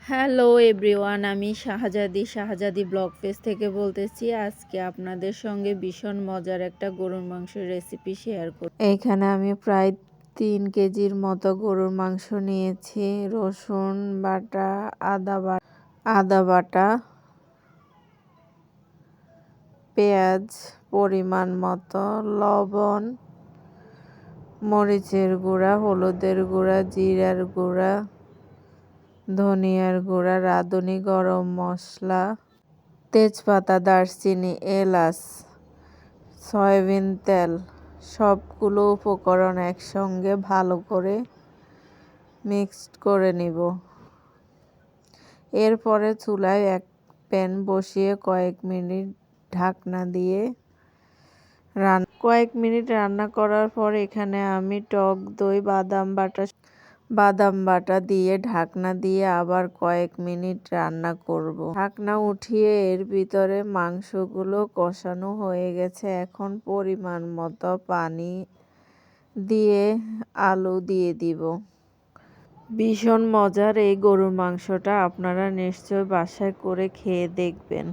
Hello everyone, আমি শাহজাদি blog page থেকে বলতেছি। আজকে আপনাদের সঙ্গে ভীষণ মজার একটা গরুর মাংসের রেসিপি শেয়ার করব। এখানে আমি প্রায় 3 কেজির মতো গরুর মাংস নিয়েছি। রসুন বাটা, আদা বাটা, পেঁয়াজ পরিমাণ মতো, লবণ, মরিচের গুঁড়া, হলুদের গুঁড়া, জিরার গুঁড়া, ধনিয়ার গুঁড়া, রাঁধুনি গরম মশলা, তেজপাতা, দারচিনি, এলাচ, সয়াবিন তেল, সবগুলো উপকরণ একসঙ্গে ভালো করে মিক্সড করে নিব। এরপরে চুলায় এক প্যান বসিয়ে কয়েক মিনিট ঢাকনা দিয়ে রান্না করার পর এখানে আমি টক দই, বাদাম বাটা দিয়ে ঢাকনা দিয়ে আবার কয়েক মিনিট রান্না করব। ঢাকনা উঠিয়ে এর ভিতরে মাংসগুলো কষানো হয়ে গেছে। এখন পরিমাণ মতো পানি দিয়ে আলু দিয়ে দিব। ভীষণ মজার এই গরুর মাংসটা, আপনারা নিশ্চয় বাসায় করে খেয়ে দেখবেন।